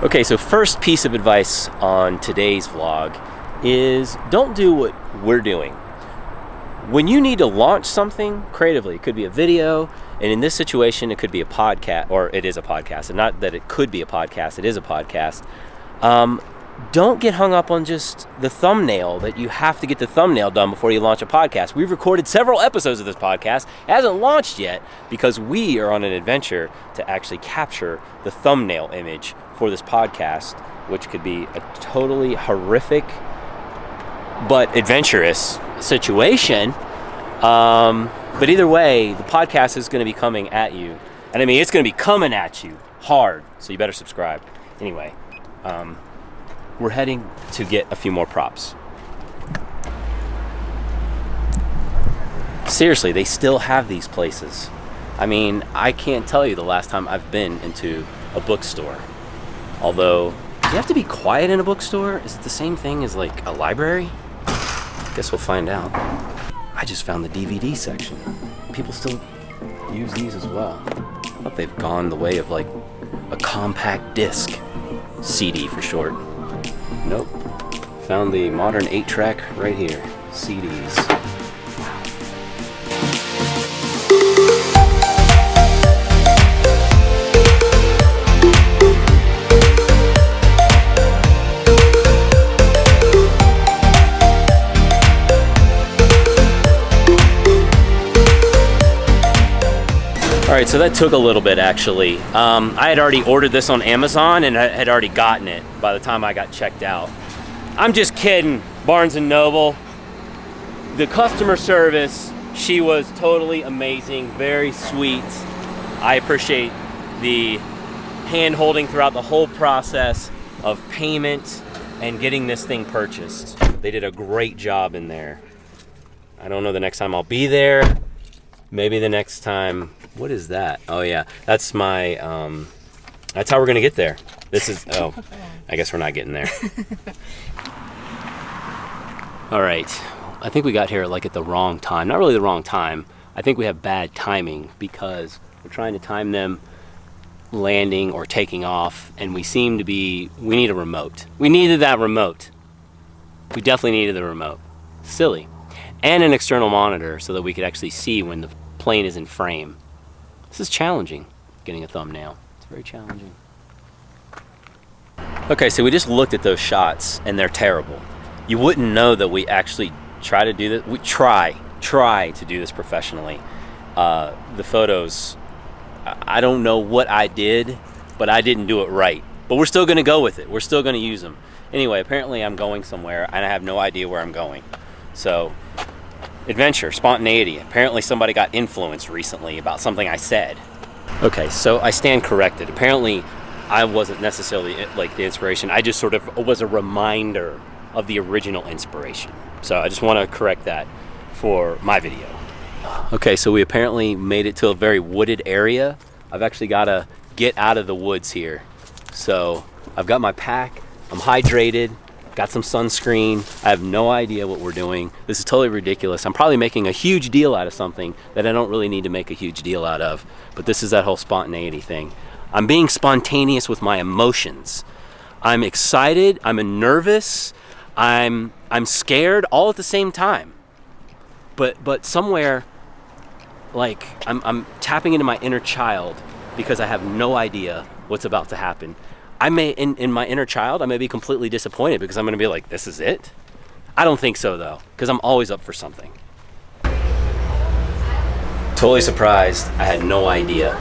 Okay, so first piece of advice on today's vlog is don't do what we're doing. When you need to launch something creatively, it could be a video, and in this situation, it could be a podcast, or it is a podcast, and not that it could be a podcast, it is a podcast. Don't get hung up on just the thumbnail, that you have to get the thumbnail done before you launch a podcast. We've recorded several episodes of this podcast. It hasn't launched yet because we are on an adventure to actually capture the thumbnail image for this podcast, which could be a totally horrific but adventurous situation. But either way, the podcast is going to be coming at you. And I mean, it's going to be coming at you hard, so you better subscribe. Anyway, we're heading to get a few more props. Seriously, they still have these places. I mean, I can't tell you the last time I've been into a bookstore. Although, do you have to be quiet in a bookstore? Is it the same thing as like a library? Guess we'll find out. I just found the DVD section. People still use these as well. I thought they've gone the way of like a compact disc. CD for short. Nope. Found the modern 8-track right here. CDs. Alright, so that took a little bit actually. I had already ordered this on Amazon and I had already gotten it by the time I got checked out. I'm just kidding, Barnes & Noble. The customer service, she was totally amazing, very sweet. I appreciate the hand-holding throughout the whole process of payment and getting this thing purchased. They did a great job in there. I don't know the next time I'll be there. Maybe the next time. What is that? Oh yeah, that's my, that's how we're gonna get there. This is, oh, I guess we're not getting there. All right, I think we got here like at the wrong time. Not really the wrong time. I think we have bad timing because we're trying to time them landing or taking off, and we need a remote. We needed that remote. We definitely needed the remote. Silly. And an external monitor so that we could actually see when the plane is in frame. This is challenging, getting a thumbnail. It's very challenging. Okay, so we just looked at those shots and they're terrible. You wouldn't know that we actually try to do this. We try to do this professionally. The photos, I don't know what I did, but I didn't do it right. But we're still gonna go with it. We're still gonna use them. Anyway, apparently I'm going somewhere and I have no idea where I'm going. So, adventure, spontaneity. Apparently somebody got influenced recently about something I said. Okay, so I stand corrected. Apparently I wasn't necessarily like the inspiration. I just sort of was a reminder of the original inspiration. So I just want to correct that for my video. Okay, so we apparently made it to a very wooded area. I've actually got to get out of the woods here. So I've got my pack, I'm hydrated, got some sunscreen. I have no idea what we're doing. This is totally ridiculous. I'm probably making a huge deal out of something that I don't really need to make a huge deal out of. But this is that whole spontaneity thing. I'm being spontaneous with my emotions. I'm excited, I'm nervous, I'm scared all at the same time. But somewhere, like, I'm tapping into my inner child because I have no idea what's about to happen. I may, in my inner child, I may be completely disappointed because I'm going to be like, this is it? I don't think so, though, because I'm always up for something. Totally surprised. I had no idea.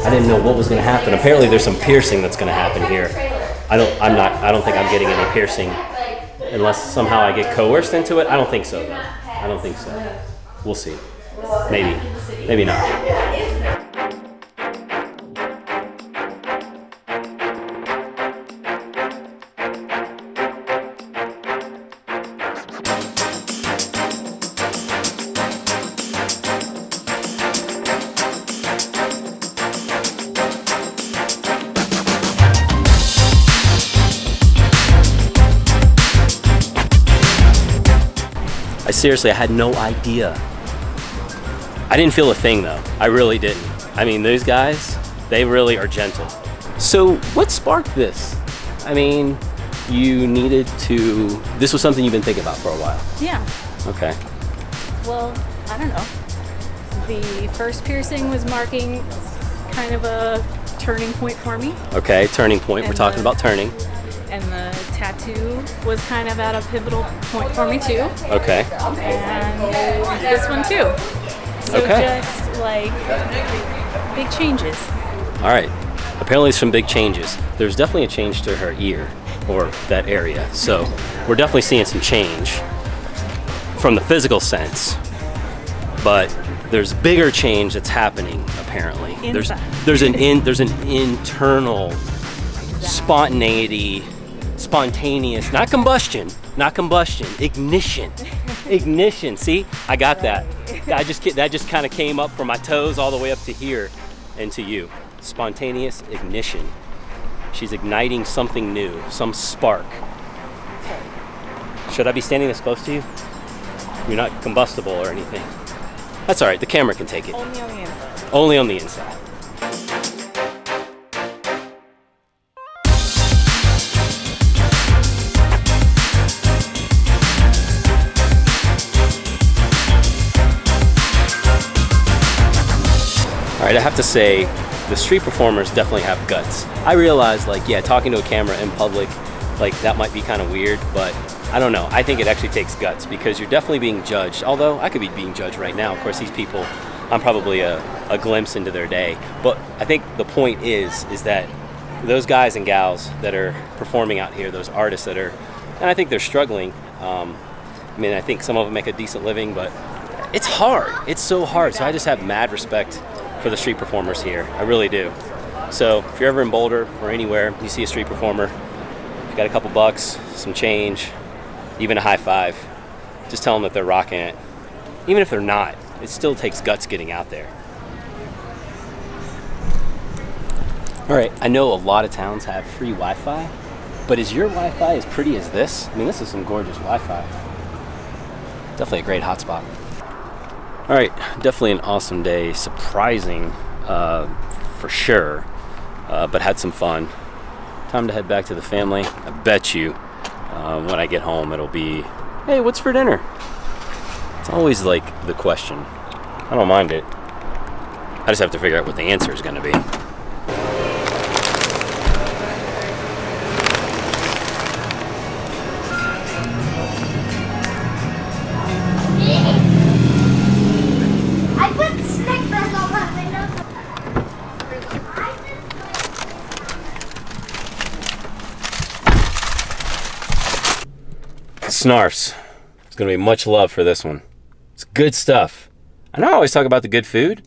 I didn't know what was going to happen. Apparently there's some piercing that's going to happen here. I don't think I'm getting any piercing unless somehow I get coerced into it. I don't think so, though. I don't think so. We'll see. Maybe. Maybe not. seriously, I had no idea. I didn't feel a thing though. I really didn't. I mean, those guys, they really are gentle. So what sparked this? I mean, you needed to, this was something you've been thinking about for a while. Yeah. Okay. Well, I don't know. The first piercing was marking kind of a turning point for me. Okay, turning point. We're talking about turning. And the tattoo was kind of at a pivotal point for me too. Okay. And this one too. So Okay. just like big changes. All right. Apparently some big changes. There's definitely a change to her ear or that area. So we're definitely seeing some change from the physical sense. But there's bigger change that's happening apparently. Inside. There's an internal spontaneity, spontaneous, not combustion, ignition. Ignition. See? I got that. That just kind of came up from my toes all the way up to here and to you. Spontaneous ignition. She's igniting something new, some spark. Should I be standing this close to you? You're not combustible or anything. That's all right. The camera can take it. Only on the inside. Only on the inside. All right, I have to say, the street performers definitely have guts. I realize, like, yeah, talking to a camera in public, like, that might be kind of weird, but I don't know. I think it actually takes guts because you're definitely being judged. Although I could be being judged right now. Of course, these people, I'm probably a glimpse into their day. But I think the point is that those guys and gals that are performing out here, those artists that are, and I think they're struggling. I mean, I think some of them make a decent living, but it's hard. It's so hard. So I just have mad respect for the street performers here. I really do. So if you're ever in Boulder or anywhere, you see a street performer, you got a couple bucks, some change, even a high five, just tell them that they're rocking it. Even if they're not, it still takes guts getting out there. All right, I know a lot of towns have free Wi-Fi, but is your Wi-Fi as pretty as this? I mean, this is some gorgeous Wi-Fi. Definitely a great hotspot. All right, definitely an awesome day. Surprising, for sure, but had some fun. Time to head back to the family. I bet you when I get home it'll be, hey, what's for dinner? It's always like the question. I don't mind it. I just have to figure out what the answer is going to be. I put stickers on my window. Snarfs. There's going to be much love for this one. It's good stuff. I know I always talk about the good food,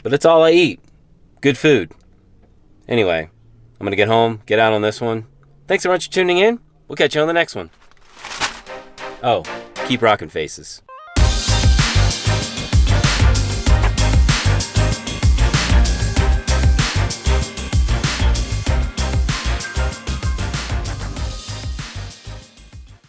but it's all I eat. Good food. Anyway, I'm going to get home, get out on this one. Thanks so much for tuning in. We'll catch you on the next one. Oh, keep rocking faces.